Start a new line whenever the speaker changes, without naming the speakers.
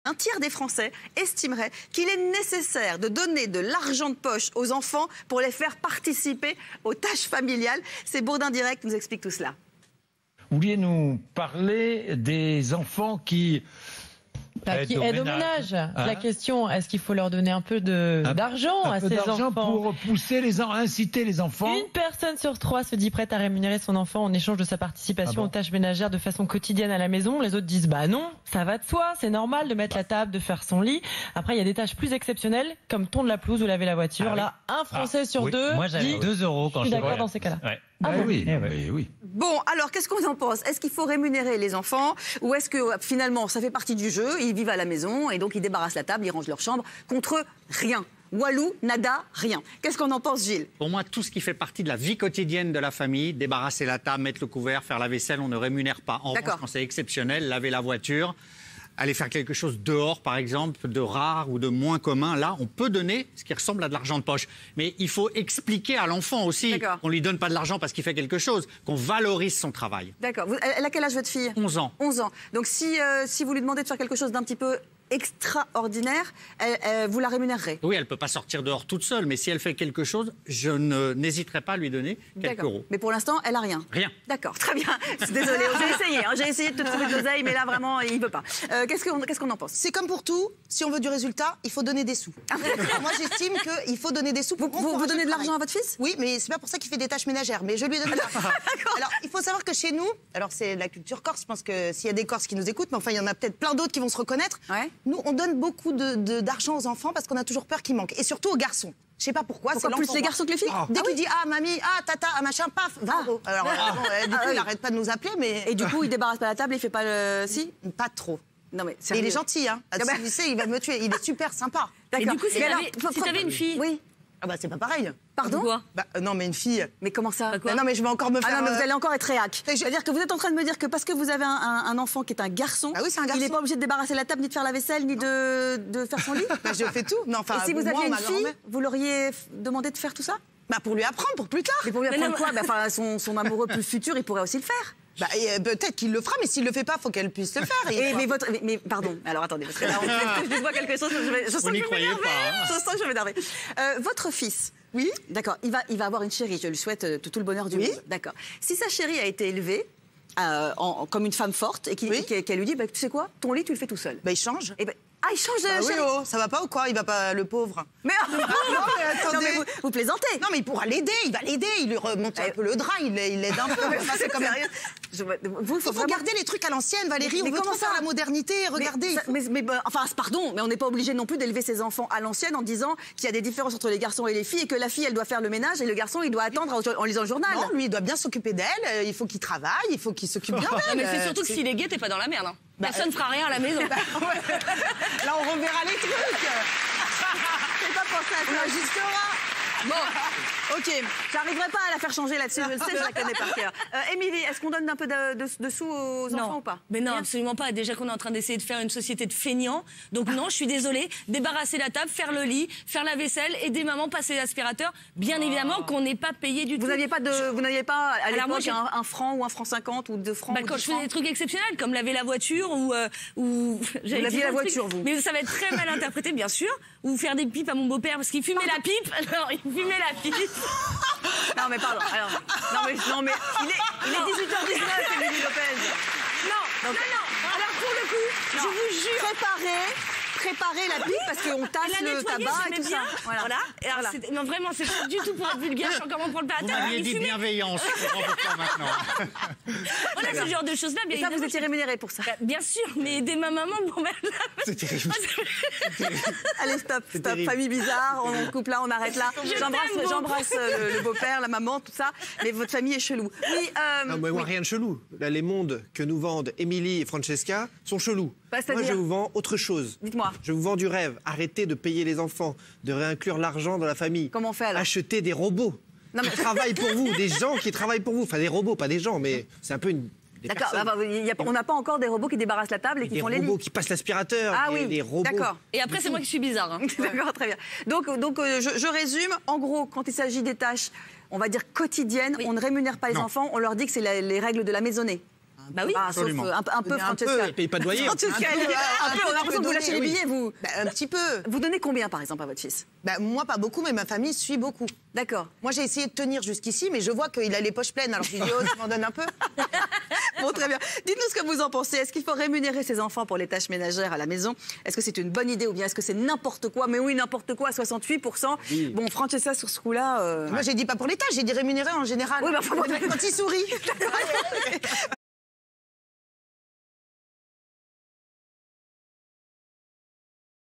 Un tiers des Français estimerait qu'il est nécessaire de donner de l'argent de poche aux enfants pour les faire participer aux tâches familiales. C'est Bourdin Direct qui nous explique tout cela.
Vous vouliez nous parler des enfants qui
aident au ménage. La question, est-ce qu'il faut leur donner un peu d'argent à ces enfants
pour pousser inciter les enfants?
Une personne sur 3 se dit prête à rémunérer son enfant en échange de sa participation aux tâches ménagères de façon quotidienne à la maison. Les autres disent bah non, ça va de soi, c'est normal de mettre la table, de faire son lit. Après, il y a des tâches plus exceptionnelles comme tondre la pelouse ou laver la voiture. Là, un Français sur 2
Moi, j'avais 2 € quand je suis
d'accord dans ces cas-là.
Ouais.
Oui.
Bon, alors, qu'est-ce qu'on en pense? Est-ce qu'il faut rémunérer les enfants ou est-ce que finalement, ça fait partie du jeu, ils vivent à la maison et donc ils débarrassent la table, ils rangent leur chambre contre rien? Walou, nada, rien. Qu'est-ce qu'on en pense, Gilles?
Pour moi, tout ce qui fait partie de la vie quotidienne de la famille, débarrasser la table, mettre le couvert, faire la vaisselle, on ne rémunère pas. En revanche, quand c'est exceptionnel, laver la voiture, aller faire quelque chose dehors, par exemple, de rare ou de moins commun, là, on peut donner ce qui ressemble à de l'argent de poche. Mais il faut expliquer à l'enfant aussi qu'on ne lui donne pas de l'argent parce qu'il fait quelque chose, qu'on valorise son travail.
D'accord. Elle a quel âge, votre fille?
11 ans.
11 ans. Donc, si vous lui demandez de faire quelque chose d'un petit peu extraordinaire, vous la rémunérerez?
Oui, elle ne peut pas sortir dehors toute seule, mais si elle fait quelque chose, je n'hésiterai pas à lui donner quelques euros.
Mais pour l'instant, elle n'a rien?
Rien.
D'accord, très bien. Désolée, j'ai essayé de te trouver de l'oseille, mais là, vraiment, il ne veut pas. Qu'est-ce qu'on en pense?
C'est comme pour tout, si on veut du résultat, il faut donner des sous. Moi, j'estime qu'il faut donner des sous.
Vous donnez de l'argent à votre fils?
Oui, mais c'est pas pour ça qu'il fait des tâches ménagères, mais je lui donne de l'argent. Alors, il faut savoir que chez nous, alors c'est la culture corse, je pense que s'il y a des Corses qui nous écoutent, mais enfin, il y en a peut-être plein d'autres qui vont se reconnaître.
Ouais.
Nous, on donne beaucoup d'argent aux enfants parce qu'on a toujours peur qu'il manque. Et surtout aux garçons. Je sais pas pourquoi.
Pourquoi plus les garçons que les filles?
Dès qu'il dit mamie, tata, machin, paf, 20 euros. Alors, du coup, il n'arrête pas de nous appeler, mais.
Et du coup, il débarrasse pas la table, il fait pas le. Si?
Pas trop.
Non, mais
il est gentil, hein. Tu sais, il va me tuer. Il est super sympa.
D'accord.
Et du coup, si t'avais une fille.
Oui.
Ah bah c'est pas pareil.
Pardon?
Quoi?
Non mais une fille.
Mais comment ça?
Non mais je vais encore me faire.
Ah non mais vous allez encore être réac. C'est-à-dire que vous êtes en train de me dire que parce que vous avez un enfant qui est un garçon,
oui, c'est un garçon.
il n'est pas obligé de débarrasser la table, ni de faire la vaisselle, ni de faire son lit?
Je fais tout. Non, enfin,
et si vous aviez une fille, vous l'auriez demandé de faire tout ça?
Pour lui apprendre, pour plus tard.
Mais pour lui apprendre quoi? Son amoureux plus futur, il pourrait aussi le faire.
Peut-être qu'il le fera, mais s'il le fait pas, faut qu'elle puisse le faire.
Mais pardon, alors attendez, parce que là, je vois quelque chose, je sens que je vais m'énerver. Je sens que je vais m'énerver. Votre fils,
oui,
d'accord, il va avoir une chérie, je lui souhaite tout le bonheur du monde. D'accord. Si sa chérie a été élevée comme une femme forte et qu'elle lui dit, tu sais quoi, ton lit, tu le fais tout seul.
Il change.
Il change de chérie.
Oui, ça va pas ou quoi? Il va pas, le pauvre.
Mais attendez. Non, mais vous plaisantez.
Non, mais il pourra l'aider, il va l'aider, il lui remonte un peu le drap, il l'aide un peu. Enfin, c'est quand même. Il faut garder les trucs à l'ancienne, Valérie. On veut trop faire la modernité. Regardez.
Enfin, pardon, mais on n'est pas obligé non plus d'élever ses enfants à l'ancienne en disant qu'il y a des différences entre les garçons et les filles et que la fille, elle doit faire le ménage et le garçon, il doit attendre en lisant le journal.
Non, lui, il doit bien s'occuper d'elle. Il faut qu'il travaille, il faut qu'il s'occupe bien d'elle.
Mais c'est surtout que s'il est gay, t'es pas dans la merde. Hein. Personne ne fera rien à la maison.
Là, on reverra les trucs.
C'est pas pour ça.
On ajustera.
Bon, ok, j'arriverai pas à la faire changer là-dessus, je le sais, je la connais par cœur. Émilie, est-ce qu'on donne un peu de sous aux enfants ou pas?
Mais non, absolument pas. Déjà qu'on est en train d'essayer de faire une société de feignants. Donc non, je suis désolée. Débarrasser la table, faire le lit, faire la vaisselle, aider maman, passer l'aspirateur. Bien évidemment qu'on n'est pas payé du tout.
Vous n'aviez pas à l'époque un franc ou un franc 50 ou 2 francs
quand je faisais des trucs exceptionnels, comme laver la voiture ou
vous laviez la voiture, vous.
Mais ça va être très mal interprété, bien sûr. Ou faire des pipes à mon beau-père parce qu'il fumait la pipe. Alors, il fumait la pipe.
Non mais pardon. Alors, non mais il est 18h19, Émilie Lopez.
Non. Alors pour le coup, je vous jure.
Préparer la pipe parce qu'on tasse le tabac et tout ça.
Voilà. Alors, non, vraiment, c'est pas du tout pour être vulgaire. Je sais encore prendre le
Vous m'aviez dit bienveillance. Je comprends pourquoi maintenant.
Voilà, ce genre de choses-là.
Et ça, vous étiez rémunéré pour ça?
Bien sûr, mais aider ma maman, bon ben.
C'est terrible.
Allez, stop. Famille bizarre, on coupe là, on arrête là. J'embrasse le beau-père, la maman, tout ça. Mais votre famille est chelou. Oui.
Non, mais moi, rien de chelou. Là, les mondes que nous vendent Émilie et Francesca sont chelous. Moi, je vous vends autre chose.
Dites-moi.
Je vous vends du rêve. Arrêtez de payer les enfants, de réinclure l'argent dans la famille.
Comment on fait alors?
Achetez des robots qui travaillent pour vous, des gens qui travaillent pour vous. Enfin, des robots, pas des gens, mais c'est un peu une.
D'accord, on n'a pas encore des robots qui débarrassent la table et qui font les lits.
Des robots qui passent l'aspirateur, des robots.
D'accord.
Et après, c'est moi qui suis bizarre. Hein.
D'accord, très bien. Donc je résume. En gros, quand il s'agit des tâches, on va dire quotidiennes, on ne rémunère pas les enfants, on leur dit que c'est les règles de la maisonnée.
Bah oui,
absolument. Un peu, Francesca.
Il paye pas de loyer.
Francesca, un peu, on a l'impression que vous lâchez les billets, vous.
Un petit peu.
Vous donnez combien, par exemple, à votre fils?
Moi, pas beaucoup, mais ma famille suit beaucoup.
D'accord.
Moi, j'ai essayé de tenir jusqu'ici, mais je vois qu'il a les poches pleines. Alors, je lui dis, oh, tu m'en donnes un peu.
Bon, très bien. Dites-nous ce que vous en pensez. Est-ce qu'il faut rémunérer ses enfants pour les tâches ménagères à la maison? Est-ce que c'est une bonne idée ou bien est-ce que c'est n'importe quoi? Mais oui, n'importe quoi, à 68%. Oui. Bon, Francesca, sur ce coup-là...
Moi, j'ai dit pas pour les tâches, j'ai dit rémunérer en général.
Oui, bah,
quand il sourit.